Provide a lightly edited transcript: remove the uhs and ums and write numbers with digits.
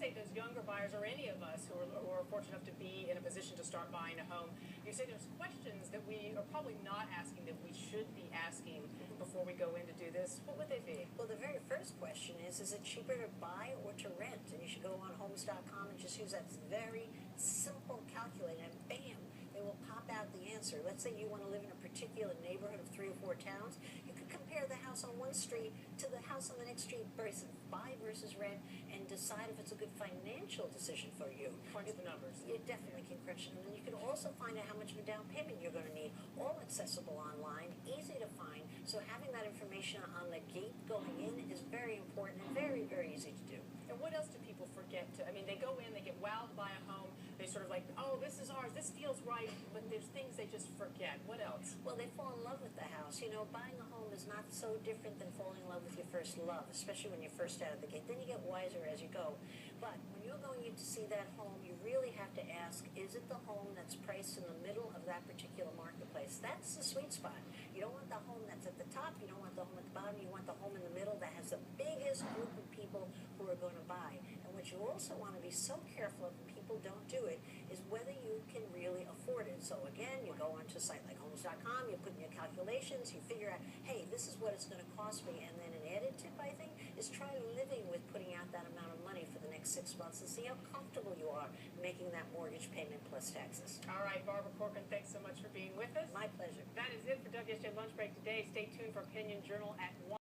say those younger buyers or any of us who are fortunate enough to be in a position to start buying a home, you say there's questions that we are probably not asking that we should be asking before we go in to do this. What would they be? Well, the very first question is it cheaper to buy or to rent? And you should go on homes.com and just use that very simple calculator, and bam, they will pop out the answer. Let's say you want to live in a particular neighborhood of 3 or 4 towns. You could compare the house on one street to the house on the next street versus buy versus rent, and decide if it's a good financial decision for you. Crunch the numbers. You definitely can crunch them. And you can also find out how much of a down payment you're going to need. All accessible online, easy to find. So having that information on the gate going in is very important and very, very easy to do. And what else do people forget to? I mean, they go in, they get wowed by a home. They sort of like, oh, this is ours. This feels right. But there's things they just forget. What else? Well, they fall in love with the house. You know, buying a home is not so different than falling in love with your first love, especially when you're first out of the gate. Then you get wiser as you go. But when you're going in to see that home, you really have to ask, is it the home that's priced in the middle of that particular marketplace? That's the sweet spot. You don't want the home that's at the top. You don't want the home at the bottom. You want the home in the middle that has the biggest group of people who are going to buy. And what you also want to be so careful of when people don't do it is whether you can really afford it. So again, you go onto a site like homes.com, you put in your calculations, you figure out, hey, this is what it's going to cost me. And then an added tip, I think, is try living with putting out that amount of money for the next 6 months and see how comfortable you are making that mortgage payment plus taxes. All right, Barbara Corcoran, thanks so much for being with us. My pleasure. That is it for WSJ Lunch Break today. Stay tuned for Opinion Journal at 1.